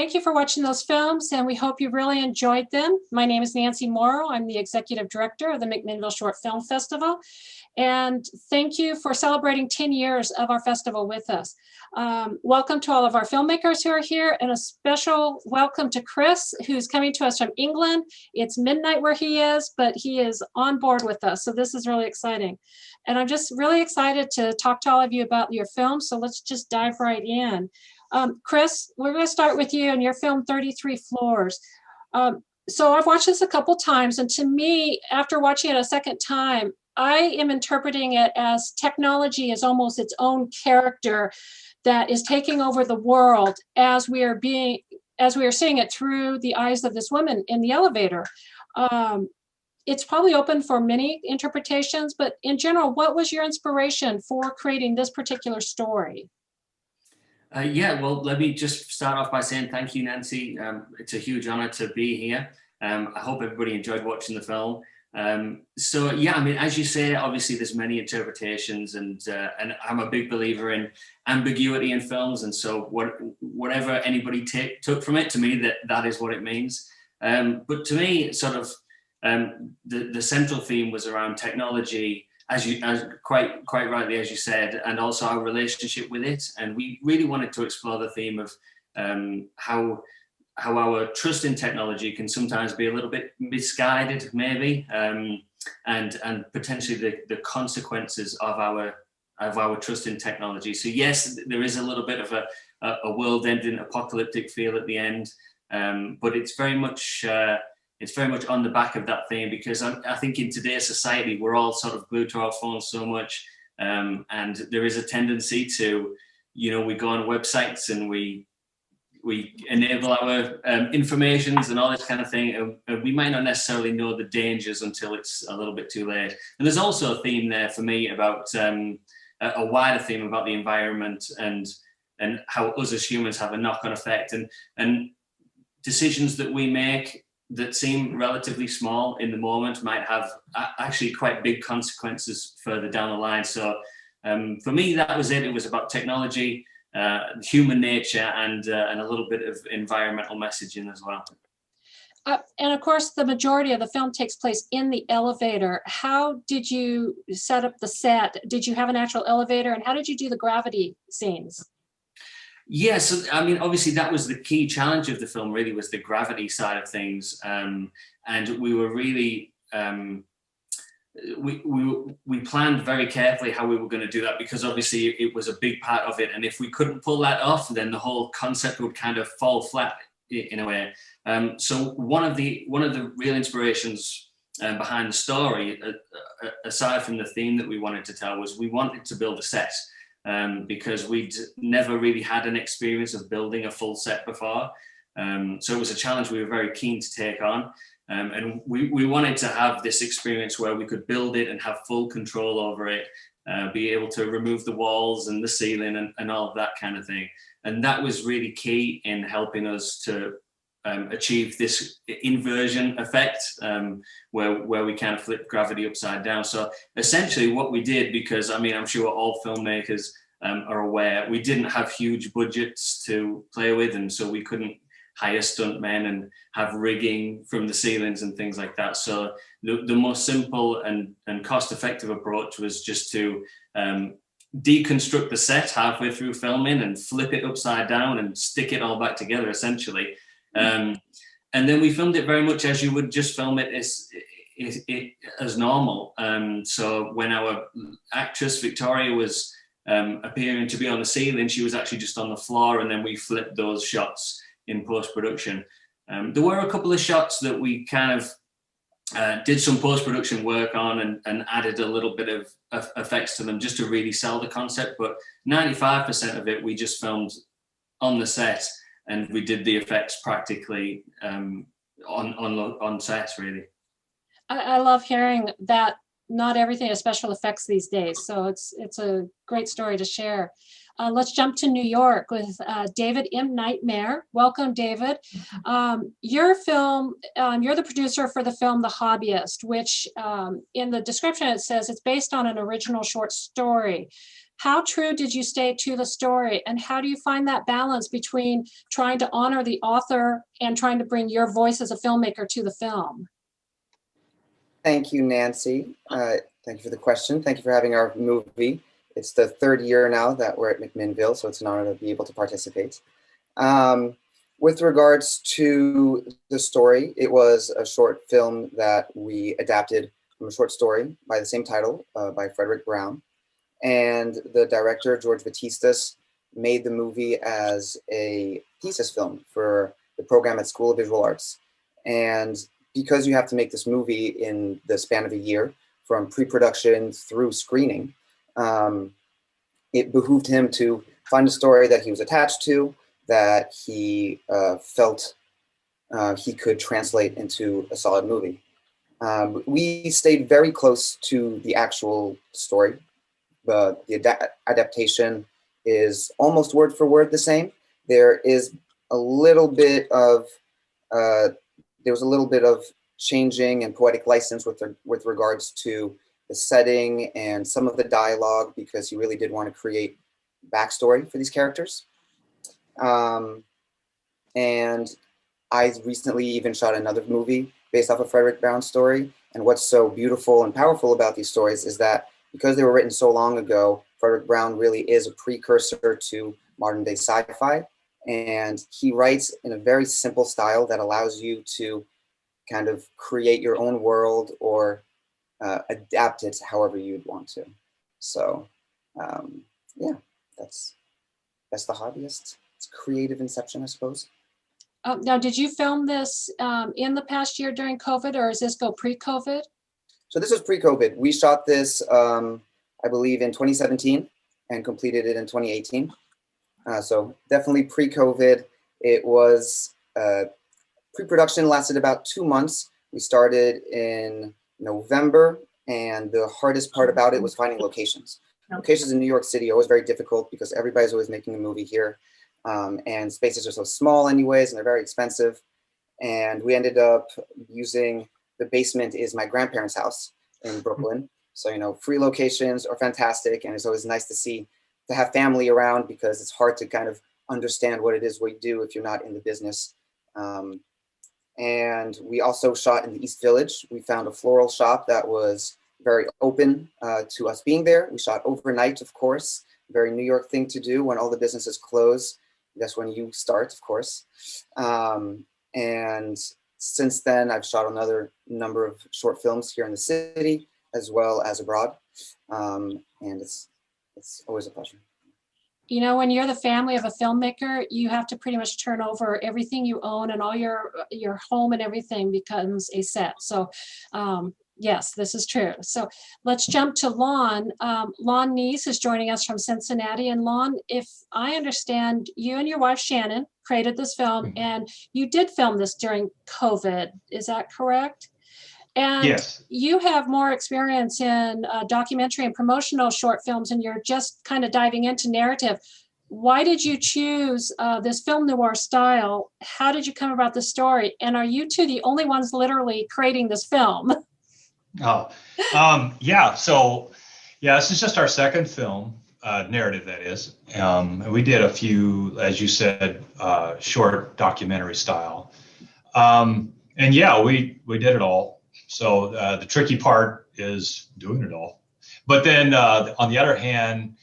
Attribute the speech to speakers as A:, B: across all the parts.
A: thank you for watching those films, and we hope you really enjoyed them. My name is Nancy Morrow. I'm the Executive Director of the McMinnville Short Film Festival. And thank you for celebrating 10 years of our festival with us. Welcome to all of our filmmakers who are here, and a special welcome to Chris, who's coming to us from England. It's midnight where he is, but he is on board with us. So this is really exciting. And I'm just really excited to talk to all of you about your film. So let's just dive right in. Chris, we're going to start with you and your film 33 Floors. So I've watched this a couple times, and to me, after watching it a second time, I am interpreting it as technology is almost its own character that is taking over the world as we are seeing it through the eyes of this woman in the elevator. It's probably open for many interpretations, but in general, what was your inspiration for creating this particular story?
B: Yeah, well, let me just start off by saying thank you, Nancy. It's a huge honor to be here. I hope everybody enjoyed watching the film. So yeah, I mean, as you say, obviously there's many interpretations, and I'm a big believer in ambiguity in films, and so whatever anybody took from it, to me, that is what it means. But to me, sort of the central theme was around technology, as quite rightly as you said, and also our relationship with it. And we really wanted to explore the theme of how our trust in technology can sometimes be a little bit misguided, maybe, and potentially the consequences of our trust in technology. So yes, there is a little bit of a world-ending apocalyptic feel at the end, but it's very much on the back of that theme, because I think in today's society we're all sort of glued to our phones so much, and there is a tendency to, we go on websites and we enable our informations and all this kind of thing, and we might not necessarily know the dangers until it's a little bit too late. And there's also a theme there for me about a wider theme about the environment and how us as humans have a knock-on effect, and decisions that we make that seem relatively small in the moment might have actually quite big consequences further down the line. So for me, that was it. It was about technology, human nature, and a little bit of environmental messaging as well.
A: And of course, the majority of the film takes place in the elevator. How did you set up the set? Did you have an actual elevator, and how did you do the gravity scenes?
B: Yeah, so I mean, obviously that was the key challenge of the film, really, was the gravity side of things. And we were really, we planned very carefully how we were going to do that, because obviously it was a big part of it. And if we couldn't pull that off, then the whole concept would kind of fall flat in a way. So one of the real inspirations behind the story, aside from the theme that we wanted to tell, was we wanted to build a set. Because we'd never really had an experience of building a full set before. So it was a challenge we were very keen to take on. And we wanted to have this experience where we could build it and have full control over it, be able to remove the walls and the ceiling and all of that kind of thing. And that was really key in helping us to achieve this inversion effect, where we kind of flip gravity upside down. So essentially what we did, because I mean, I'm sure all filmmakers are aware, we didn't have huge budgets to play with, and so we couldn't hire stuntmen and have rigging from the ceilings and things like that. So the most simple and cost-effective approach was just to deconstruct the set halfway through filming and flip it upside down and stick it all back together, essentially. And then we filmed it very much as you would just film it as normal. So when our actress Victoria was appearing to be on the ceiling, she was actually just on the floor, and then we flipped those shots in post-production. There were a couple of shots that we kind of did some post-production work on and added a little bit of effects to them just to really sell the concept, but 95% of it we just filmed on the set. And we did the effects practically on set, really.
A: I love hearing that not everything is special effects these days. So it's a great story to share. Let's jump to New York with David M. Maire. Welcome, David. Your film, you're the producer for the film The Hobbyist, which in the description it says it's based on an original short story. How true did you stay to the story? And how do you find that balance between trying to honor the author and trying to bring your voice as a filmmaker to the film?
C: Thank you, Nancy. Thank you for the question. Thank you for having our movie. It's the third year now that we're at McMinnville, so it's an honor to be able to participate. With regards to the story, it was a short film that we adapted from a short story by the same title by Frederick Brown. And the director, George Batistas, made the movie as a thesis film for the program at School of Visual Arts. And because you have to make this movie in the span of a year, from pre-production through screening, it behooved him to find a story that he was attached to, that he felt he could translate into a solid movie. We stayed very close to the actual story. The adaptation is almost word for word the same. There is a little bit of changing and poetic license with regards to the setting and some of the dialogue, because he really did want to create backstory for these characters. And I recently even shot another movie based off of Frederick Brown's story. And what's so beautiful and powerful about these stories is that because they were written so long ago, Frederick Brown really is a precursor to modern day sci-fi. And he writes in a very simple style that allows you to kind of create your own world or adapt it however you'd want to. So yeah, that's the Hobbyist. It's creative inception, I suppose.
A: Now, did you film this in the past year during COVID, or does this go pre-COVID?
C: So this was pre-COVID. We shot this, I believe, in 2017 and completed it in 2018. So definitely pre-COVID. It was, pre-production lasted about 2 months. We started in November, and the hardest part about it was finding locations. Locations in New York City are always very difficult because everybody's always making a movie here. And spaces are so small anyways, and they're very expensive. And we ended up using, the basement is my grandparents' house in Brooklyn. So, free locations are fantastic. And it's always nice to have family around, because it's hard to kind of understand what it is we do if you're not in the business. And we also shot in the East Village. We found a floral shop that was very open to us being there. We shot overnight, of course, very New York thing to do when all the businesses close. That's when you start, of course. And since then, I've shot another number of short films here in the city, as well as abroad. And it's always a pleasure.
A: When you're the family of a filmmaker, you have to pretty much turn over everything you own, and all your home and everything becomes a set. So yes, this is true. So let's jump to Lon. Lon Nease is joining us from Cincinnati. And Lon, if I understand, you and your wife Shannon created this film, and you did film this during COVID. Is that correct? And
D: yes,
A: you have more experience in documentary and promotional short films, and you're just kind of diving into narrative. Why did you choose this film noir style? How did you come about the story? And are you two the only ones literally creating this film?
D: Oh, yeah. So, yeah, this is just our second film, narrative, that is. And we did a few, as you said, short documentary style. And yeah, we did it all. So the tricky part is doing it all. But then on the other hand,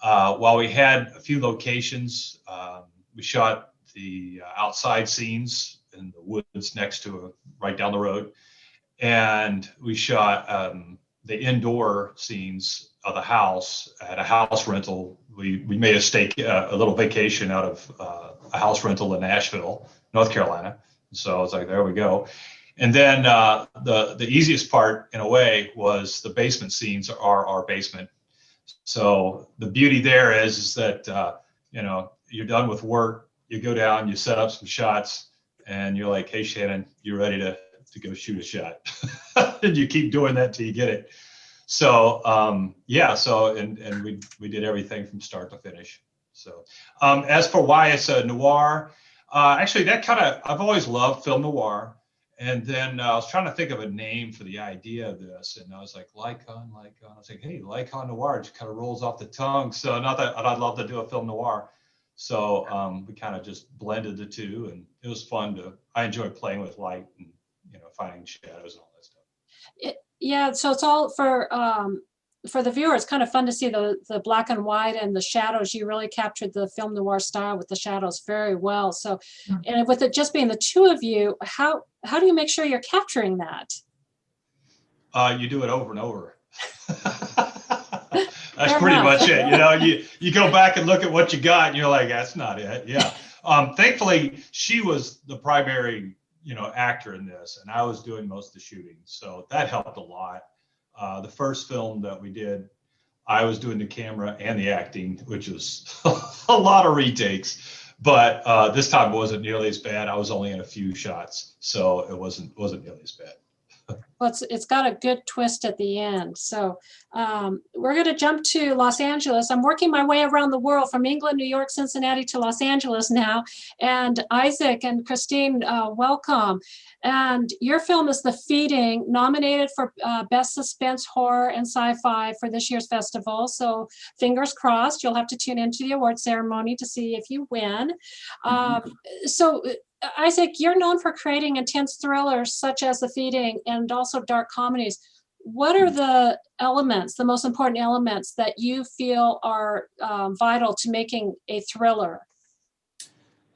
D: while we had a few locations, we shot the outside scenes in the woods next to right down the road. And we shot the indoor scenes of the house at a house rental. We made a little vacation out of a house rental in Nashville, North Carolina. So it's like, there we go. And then the easiest part, in a way, was the basement scenes are our basement. So the beauty there is that, you're done with work, you go down, you set up some shots, and you're like, hey, Shannon, you ready to go shoot a shot? And you keep doing that till you get it. So, yeah, so, and we did everything from start to finish. So as for why it's a noir, actually, I've always loved film noir. And then I was trying to think of a name for the idea of this, and I was like, Lycan. I was like, hey, Lycan Noir, just kind of rolls off the tongue. So not that I'd love to do a film noir. So we kind of just blended the two, and it was fun I enjoy playing with light and, finding shadows and all that stuff.
A: Yeah, so it's all for the viewer. It's kind of fun to see the black and white and the shadows. You really captured the film noir style with the shadows very well. So, and with it just being the two of you, how do you make sure you're capturing that?
D: You do it over and over. That's pretty much it. You go back and look at what you got, and you're like, that's not it. Yeah. Thankfully, she was the primary, actor in this, and I was doing most of the shooting, so that helped a lot. The first film that we did, I was doing the camera and the acting, which was a lot of retakes. But this time it wasn't nearly as bad. I was only in a few shots, so it wasn't nearly as bad.
A: Well, it's got a good twist at the end. So we're going to jump to Los Angeles. I'm working my way around the world from England, New York, Cincinnati to Los Angeles now. And Isaac and Christine, welcome. And your film is The Feeding, nominated for Best Suspense, Horror, and Sci-Fi for this year's festival. So fingers crossed, you'll have to tune into the award ceremony to see if you win. So Isaac, you're known for creating intense thrillers such as The Feeding and also dark comedies. What are the elements, the most important elements that you feel are vital to making a thriller?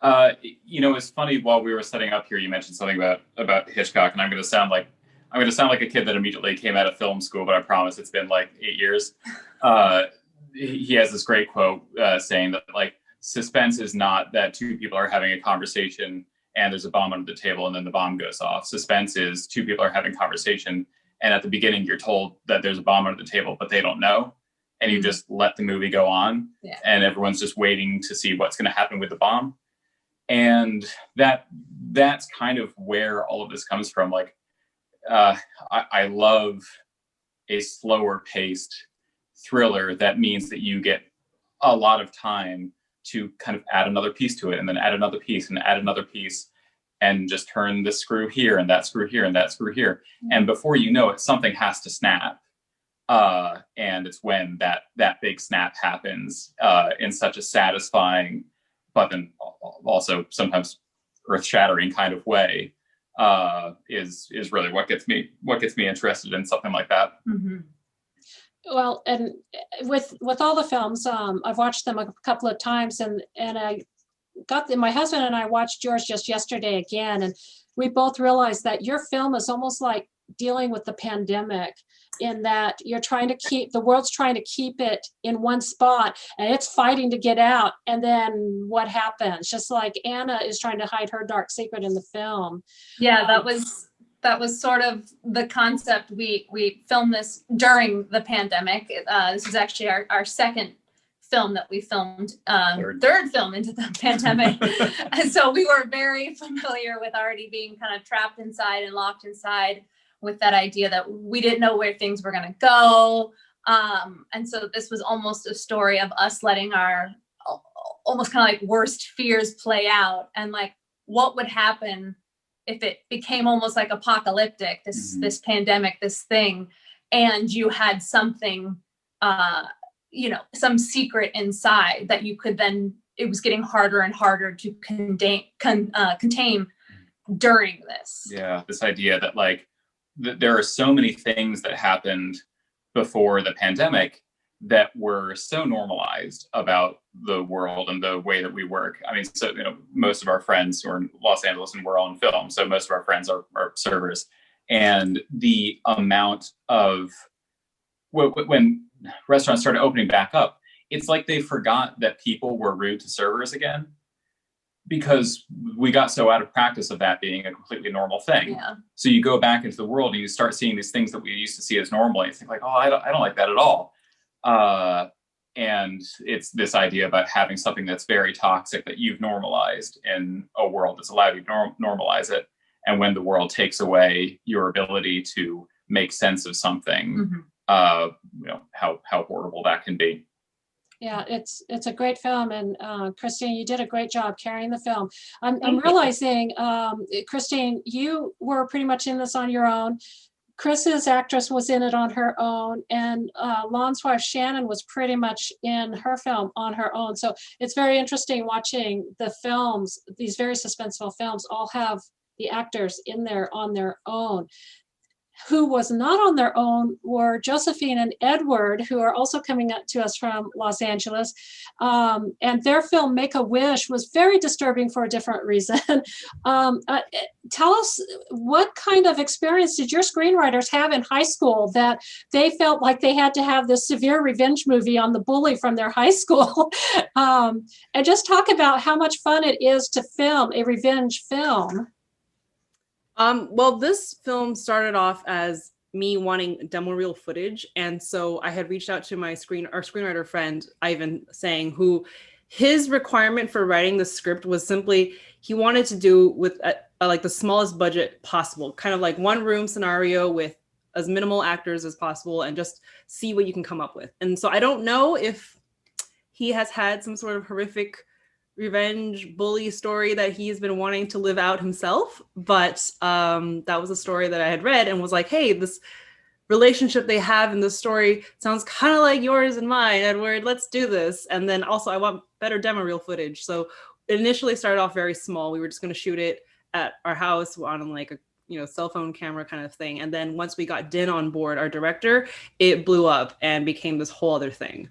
E: It's funny, while we were setting up here, you mentioned something about Hitchcock, and I'm going to sound like a kid that immediately came out of film school, but I promise it's been like 8 years. He has this great quote saying that, like, suspense is not that two people are having a conversation and there's a bomb under the table and then the bomb goes off. Suspense is two people are having a conversation, and at the beginning you're told that there's a bomb under the table, but they don't know. And you just let the movie go on, and everyone's just waiting to see what's going to happen with the bomb. And that's kind of where all of this comes from. Like, I love a slower paced thriller that means that you get a lot of time to kind of add another piece to it, and then add another piece and add another piece, and just turn this screw here and that screw here and that screw here. And before you know it, something has to snap. And it's when that big snap happens in such a satisfying, but then also sometimes earth-shattering kind of way, is really what gets me interested in something like that.
A: Well, and with all the films, I've watched them a couple of times, and I got my husband and I watched yours just yesterday again, and we both realized that your film is almost like dealing with the pandemic, in that you're trying to keep, the world's trying to keep it in one spot, and it's fighting to get out. And then what happens? Just like Anna is trying to hide her dark secret in the film.
F: Yeah, that was sort of the concept. We filmed this during the pandemic. This is actually our second film that we filmed, third film into the pandemic. And so we were very familiar with already being kind of trapped inside and locked inside, with that idea that we didn't know where things were going to go. And so this was almost a story of us letting our almost kind of like worst fears play out, and like what would happen if it became almost like apocalyptic, this pandemic, this thing, and you had something, some secret inside that you could then, it was getting harder and harder to contain during this.
E: Yeah, this idea that like there are so many things that happened before the pandemic that were so normalized about the world and the way that we work. I mean, so, most of our friends who are in Los Angeles, and we're all in film, so most of our friends are servers. And the amount of, when restaurants started opening back up, it's like they forgot that people were rude to servers again, because we got so out of practice of that being a completely normal thing.
F: Yeah.
E: So you go back into the world and you start seeing these things that we used to see as normal, and you think like, oh, I don't like that at all. And it's this idea about having something that's very toxic that you've normalized in a world that's allowed you to normalize it. And when the world takes away your ability to make sense of something, how horrible that can be.
A: Yeah, it's a great film, and Christine, you did a great job carrying the film. I'm realizing, Christine, you were pretty much in this on your own. Chris's actress was in it on her own, and Lon's wife Shannon was pretty much in her film on her own. So it's very interesting watching the films, these very suspenseful films, all have the actors in there on their own. Who was not on their own were Josephine and Edward, who are also coming up to us from Los Angeles. And their film, Make a Wish, was very disturbing for a different reason. Tell us, what kind of experience did your screenwriters have in high school that they felt like they had to have this severe revenge movie on the bully from their high school? And just talk about how much fun it is to film a revenge film.
G: Well, this film started off as me wanting demo reel footage. And so I had reached out to our screenwriter friend, Ivan, saying who his requirement for writing the script was simply, he wanted to do with like the smallest budget possible, kind of like one room scenario with as minimal actors as possible and just see what you can come up with. And so I don't know if he has had some sort of horrific revenge bully story that he's been wanting to live out himself, but that was a story that I had read and was like, hey, this relationship they have in this story sounds kind of like yours and mine, Edward, let's do this. And then also I want better demo reel footage. So it initially started off very small. We were just going to shoot it at our house on like a cell phone camera kind of thing. And then once we got Din on board, our director, it blew up and became this whole other thing.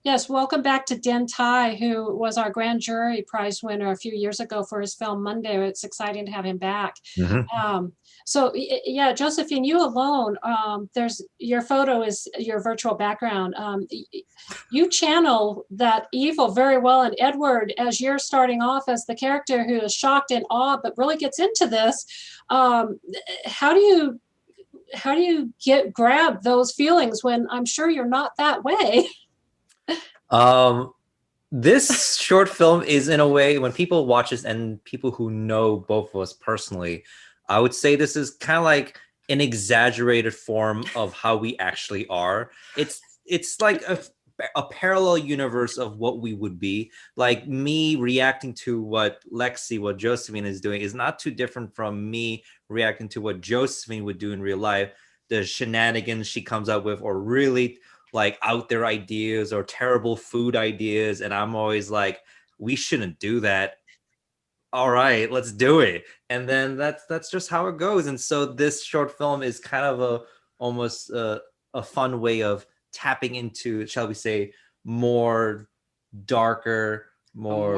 A: Yes, welcome back to Din Tai, who was our grand jury prize winner a few years ago for his film Monday. It's exciting to have him back. Mm-hmm. So yeah, Josephine, you alone, your photo is your virtual background. You channel that evil very well. And Edward, as you're starting off as the character who is shocked and awed, but really gets into this, how do you grab those feelings when I'm sure you're not that way?
H: This short film is, in a way, when people watch this and people who know both of us personally, I would say this is kind of like an exaggerated form of how we actually are. It's like a parallel universe of what we would be. Like me reacting to what Josephine is doing is not too different from me reacting to what Josephine would do in real life. The shenanigans she comes up with, or really like out there ideas or terrible food ideas, and I'm always like, we shouldn't do that. All right, let's do it. And then that's just how it goes. And so this short film is kind of almost a fun way of tapping into, shall we say, more darker, more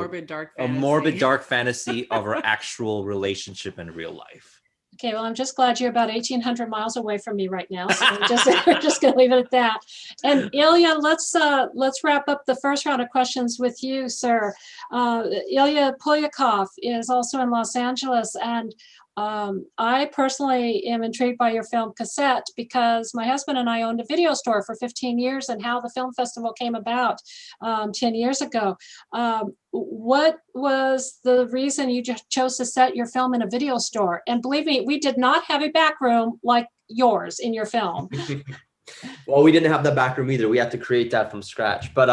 H: a morbid dark fantasy of our actual relationship in real life.
A: Okay, well, I'm just glad you're about 1,800 miles away from me right now. So we're just going to leave it at that. And Ilya, let's wrap up the first round of questions with you, sir. Ilya Polyakov is also in Los Angeles, and I personally am intrigued by your film Cassette because my husband and I owned a video store for 15 years, and how the film festival came about 10 years ago. What was the reason you just chose to set your film in a video store? And believe me, we did not have a back room like yours in your film.
I: Well, we didn't have the back room either. We had to create that from scratch. But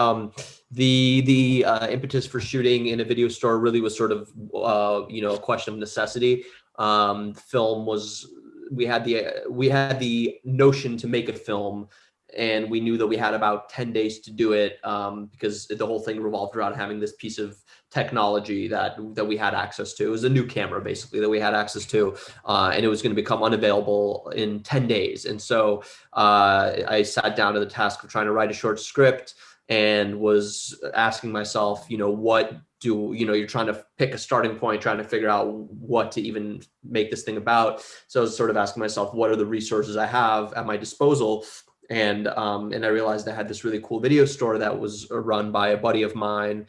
I: the impetus for shooting in a video store really was sort of a question of necessity. Film was, we had the notion to make a film, and we knew that we had about 10 days to do it, because the whole thing revolved around having this piece of technology that we had access to. It was a new camera basically that we had access to, and it was going to become unavailable in 10 days. And so I sat down to the task of trying to write a short script and was asking myself, you're trying to pick a starting point, trying to figure out what to even make this thing about. So I was sort of asking myself, what are the resources I have at my disposal? And I realized I had this really cool video store that was run by a buddy of mine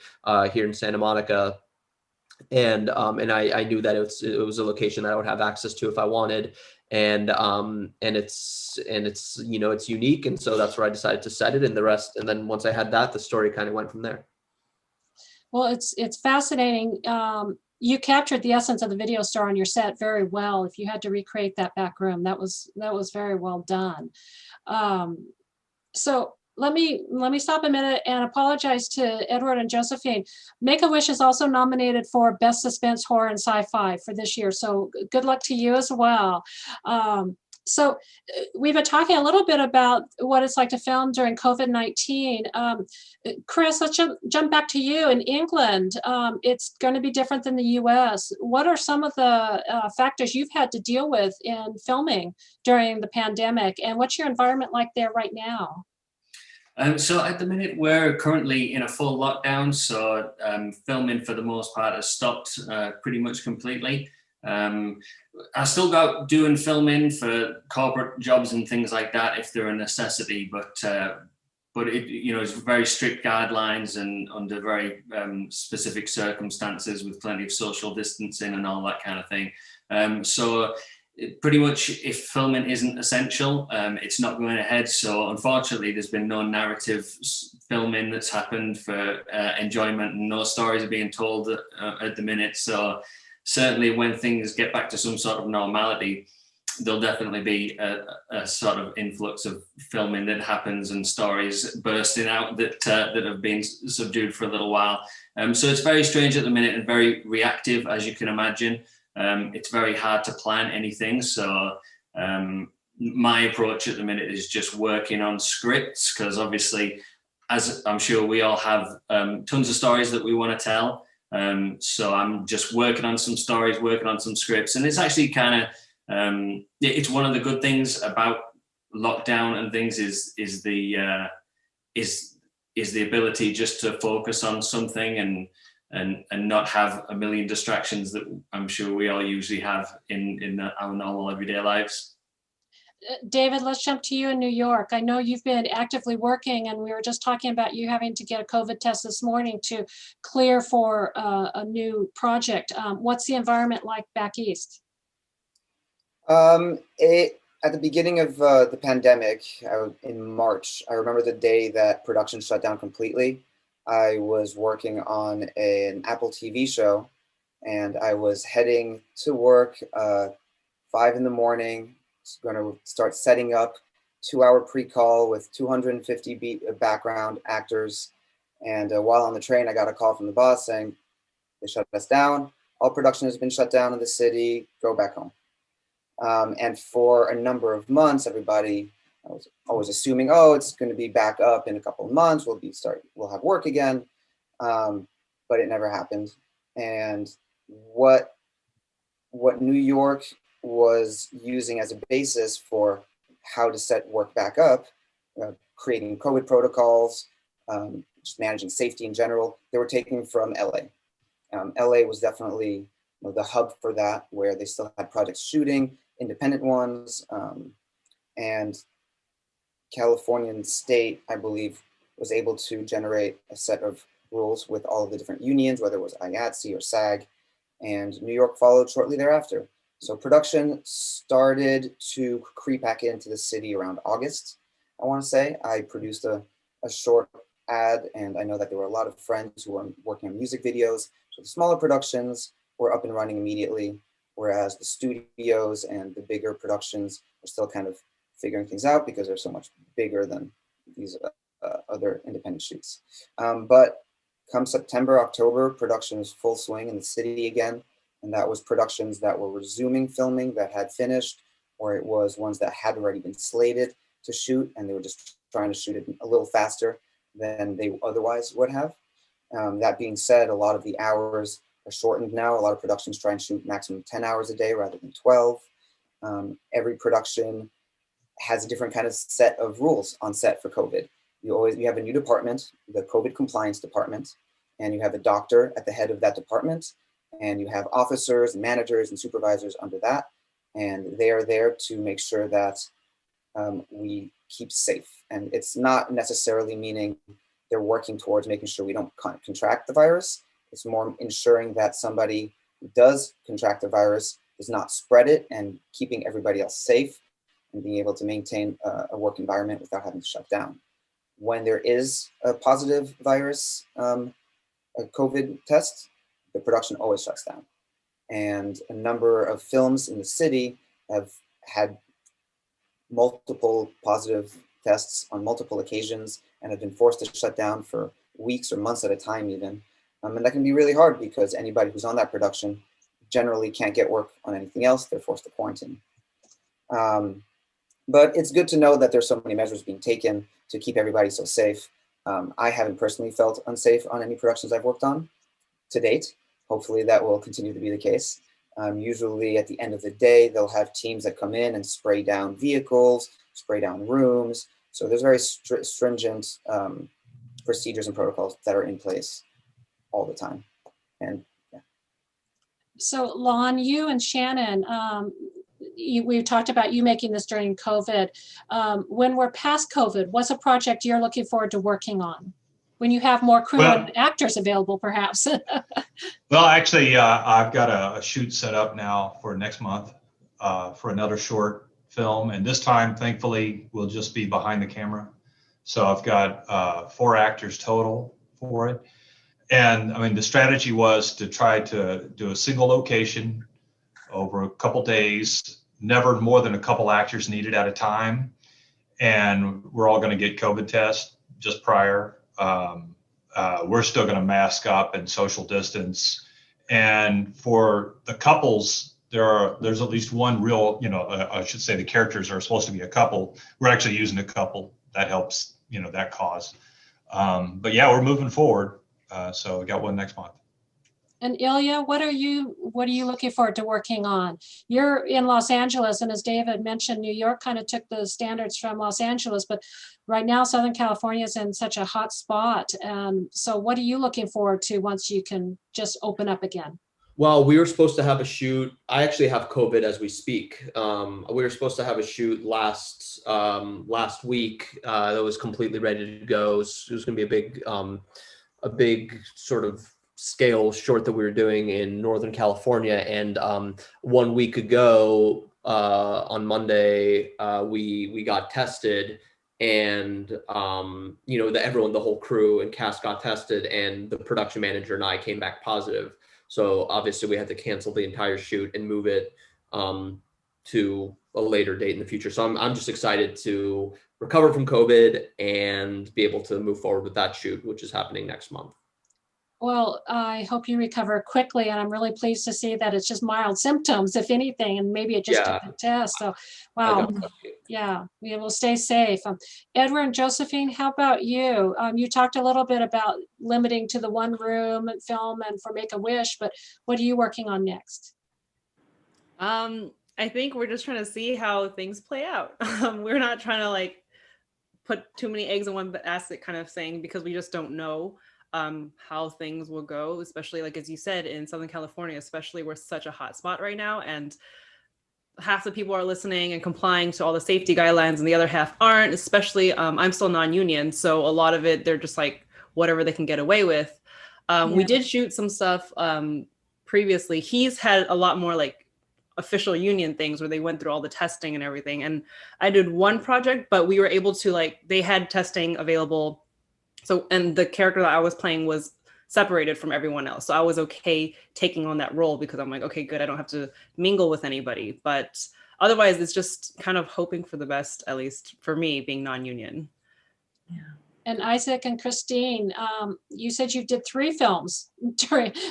I: here in Santa Monica. And I knew that it was a location that I would have access to if I wanted. And it's unique. And so that's where I decided to set it, and the rest. And then once I had that, the story kind of went from there.
A: Well, it's fascinating. You captured the essence of the video store on your set very well. If you had to recreate that back room, that was very well done. So let me stop a minute and apologize to Edward and Josephine. Make-A-Wish is also nominated for Best Suspense Horror and Sci-Fi for this year, so good luck to you as well. So we've been talking a little bit about what it's like to film during COVID-19. Chris, let's jump back to you. In England, it's going to be different than the US. What are some of the factors you've had to deal with in filming during the pandemic? And what's your environment like there right now?
B: So at the minute, we're currently in a full lockdown. So filming for the most part has stopped pretty much completely. I still go out doing filming for corporate jobs and things like that if they're a necessity, but it, you know, it's very strict guidelines and under very specific circumstances with plenty of social distancing and all that kind of thing. So pretty much if filming isn't essential, it's not going ahead. So unfortunately, there's been no narrative filming that's happened for enjoyment, and no stories are being told at the minute. So certainly when things get back to some sort of normality, there'll definitely be a sort of influx of filming that happens and stories bursting out that have been subdued for a little while. So it's very strange at the minute and very reactive, as you can imagine. It's very hard to plan anything. So my approach at the minute is just working on scripts, because obviously, as I'm sure we all have tons of stories that we want to tell. So I'm just working on some stories, working on some scripts, and it's actually kind of it's one of the good things about lockdown and things is the ability just to focus on something and not have a million distractions that I'm sure we all usually have in our normal everyday lives.
A: David, let's jump to you in New York. I know you've been actively working, and we were just talking about you having to get a COVID test this morning to clear for a new project. What's the environment like back east?
C: At the beginning of the pandemic, in March, I remember the day that production shut down completely. I was working on an Apple TV show, and I was heading to work 5 in the morning. Going to start setting up 2-hour pre-call with 250 background actors. And while on the train, I got a call from the boss saying, they shut us down. All production has been shut down in the city. Go back home. And for a number of months, everybody was always assuming, oh, it's going to be back up in a couple of months. We'll have work again. But it never happened. And what New York was using as a basis for how to set work back up, creating COVID protocols, just managing safety in general, they were taking from LA. LA was definitely the hub for that, where they still had projects shooting, independent ones, and Californian state, I believe, was able to generate a set of rules with all of the different unions, whether it was IATSE or SAG, and New York followed shortly thereafter. So production started to creep back into the city around August, I want to say. I produced a short ad, and I know that there were a lot of friends who were working on music videos. So the smaller productions were up and running immediately, whereas the studios and the bigger productions are still kind of figuring things out because they're so much bigger than these other independent shoots. But come September, October, production is full swing in the city again. And that was productions that were resuming filming that had finished, or it was ones that had already been slated to shoot, and they were just trying to shoot it a little faster than they otherwise would have. That being said, a lot of the hours are shortened now. A lot of productions try and shoot maximum 10 hours a day rather than 12. Every production has a different kind of set of rules on set for COVID. You have a new department, the COVID compliance department, and you have a doctor at the head of that department, and you have officers and managers and supervisors under that, and they are there to make sure that we keep safe. And it's not necessarily meaning they're working towards making sure we don't contract the virus. It's more ensuring that somebody who does contract the virus does not spread it, and keeping everybody else safe and being able to maintain a work environment without having to shut down. When there is a positive virus, a COVID test, the production always shuts down. And a number of films in the city have had multiple positive protests on multiple occasions and have been forced to shut down for weeks or months at a time even. And that can be really hard because anybody who's on that production generally can't get work on anything else. They're forced to quarantine. But it's good to know that there's so many measures being taken to keep everybody so safe. I haven't personally felt unsafe on any productions I've worked on to date. Hopefully that will continue to be the case. Usually at the end of the day, they'll have teams that come in and spray down vehicles, spray down rooms. So there's very stringent procedures and protocols that are in place all the time. And yeah.
A: So Lon, you and Shannon, we talked about you making this during COVID. When we're past COVID, what's a project you're looking forward to working on? When you have more crew and actors available, perhaps.
D: Well, actually, I've got a shoot set up now for next month for another short film. And this time, thankfully, we'll just be behind the camera. So I've got 4 actors total for it. And I mean, the strategy was to try to do a single location over a couple days, never more than a couple actors needed at a time. And we're all going to get COVID tests just prior. We're still going to mask up and social distance. And for the couples, there's at least one real, I should say the characters are supposed to be a couple. We're actually using a couple. That helps, that cause. But yeah, we're moving forward. So we got one next month.
A: And Ilya, what are you looking forward to working on? You're in Los Angeles, and as David mentioned, New York kind of took the standards from Los Angeles, but right now Southern California is in such a hot spot. So what are you looking forward to once you can just open up again?
I: Well, we were supposed to have a shoot. I actually have COVID as we speak. We were supposed to have a shoot last week that was completely ready to go. It was going to be a big sort of scale short that we were doing in Northern California. And 1 week ago on Monday, we got tested, and everyone, the whole crew and cast got tested, and the production manager and I came back positive. So obviously we had to cancel the entire shoot and move it to a later date in the future. So I'm just excited to recover from COVID and be able to move forward with that shoot, which is happening next month.
A: Well, I hope you recover quickly, and I'm really pleased to see that it's just mild symptoms, if anything, and maybe it just took a test. So, wow, yeah, we will stay safe. Edward and Josephine, how about you? You talked a little bit about limiting to the one room and film and for Make-A-Wish, but what are you working on next?
G: I think we're just trying to see how things play out. We're not trying to put too many eggs in one basket kind of thing, because we just don't know how things will go, especially as you said, in Southern California, especially we're such a hot spot right now, and half the people are listening and complying to all the safety guidelines and the other half aren't, especially I'm still non-union, so a lot of it they're just whatever they can get away with. We did shoot some stuff previously. He's had a lot more official union things where they went through all the testing and everything, and I did one project, but we were able to they had testing available. So, and the character that I was playing was separated from everyone else. So I was okay taking on that role because I'm okay, good. I don't have to mingle with anybody. But otherwise, it's just kind of hoping for the best, at least for me, being non-union.
A: Yeah. And Isaac and Christine, you said you did 3 films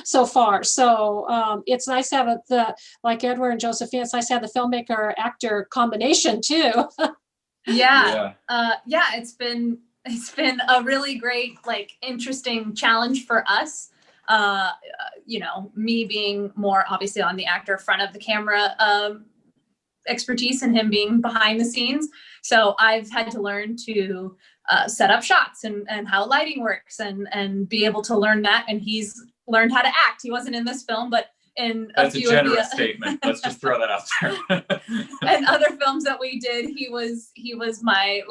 A: so far. So it's nice to have like Edward and Josephine, it's nice to have the filmmaker actor combination too.
F: Yeah, it's been a really great, interesting challenge for us. Me being more obviously on the actor front of the camera expertise, and him being behind the scenes. So I've had to learn to set up shots and how lighting works and be able to learn that. And he's learned how to act. He wasn't in this film, but in
E: that's a generous statement. Let's just throw that out there.
F: And other films that we did, he was my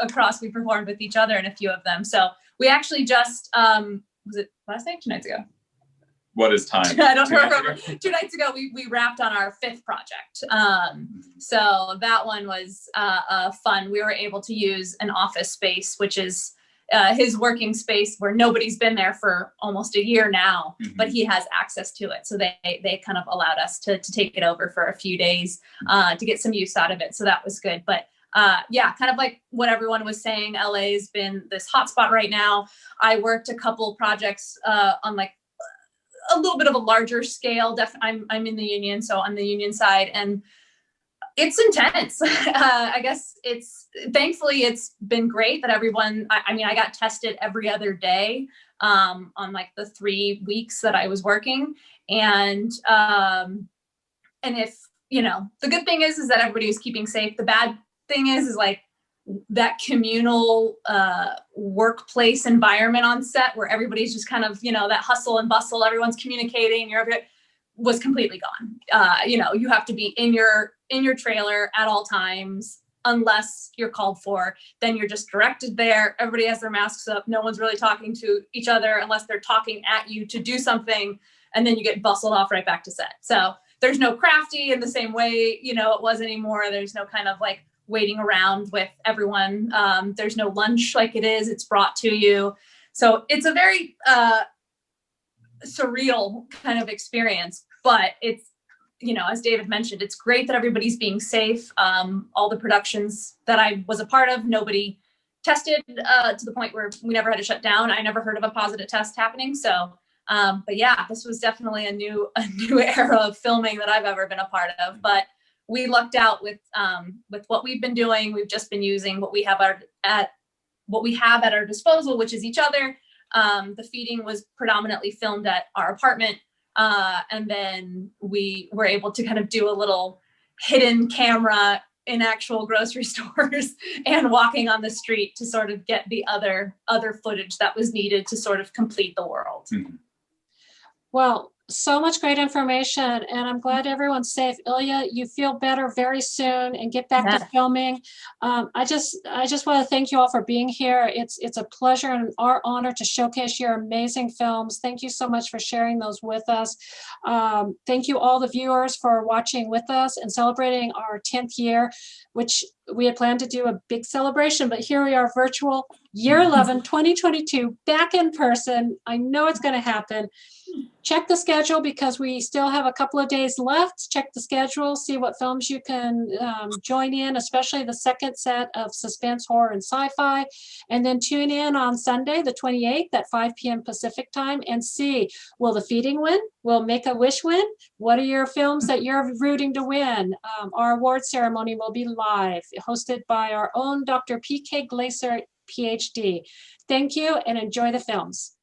F: across, we performed with each other in a few of them. So we actually just was it last night, 2 nights ago?
E: What is time?
F: I don't remember. 2 nights ago, we wrapped on our 5th project. So that one was fun. We were able to use an office space, which is his working space, where nobody's been there for almost a year now, but he has access to it. So they kind of allowed us to take it over for a few days to get some use out of it. So that was good. But yeah, kind of like what everyone was saying, LA has been this hotspot right now. I worked a couple projects on like a little bit of a larger scale. I'm in the union, so on the union side, and it's intense. I guess thankfully it's been great that everyone, I mean, I got tested every other day on like the 3 weeks that I was working. And if, you know, the good thing is that everybody was keeping safe. The bad thing is like that communal workplace environment on set where everybody's just kind of, you know, that hustle and bustle, everyone's communicating, was completely gone. You know, you have to be in your trailer at all times unless you're called for. Then you're just directed there. Everybody has their masks up. No one's really talking to each other unless they're talking at you to do something, and then you get bustled off right back to set. So there's no crafty in the same way, you know, it was anymore. There's no kind of like waiting around with everyone. There's no lunch like it is. It's brought to you. So it's a very surreal kind of experience, but it's, you know, as David mentioned, it's great that everybody's being safe. All the productions that I was a part of, nobody tested to the point where we never had to shut down. I never heard of a positive test happening. So, but yeah, this was definitely a new era of filming that I've ever been a part of. But we lucked out with what we've been doing. We've just been using what we have at our disposal, which is each other. The feeding was predominantly filmed at our apartment. And then we were able to kind of do a little hidden camera in actual grocery stores and walking on the street to sort of get the other footage that was needed to sort of complete the world.
E: Mm-hmm.
A: Well, so much great information, and I'm glad everyone's safe. Ilya, you feel better very soon and get back to filming. I just want to thank you all for being here. It's a pleasure and our honor to showcase your amazing films. Thank you so much for sharing those with us. Thank you all the viewers for watching with us and celebrating our 10th year, which we had planned to do a big celebration, but here we are, virtual, year 11, 2022, back in person. I know it's going to happen. Check the schedule because we still have a couple of days left. Check the schedule, see what films you can join in, especially the second set of suspense, horror, and sci-fi. And then tune in on Sunday, the 28th at 5 p.m. Pacific time and see, will The Feeding win? Will Make-A-Wish win? What are your films that you're rooting to win? Our award ceremony will be live, hosted by our own Dr. P.K. Glaser, PhD. Thank you and enjoy the films.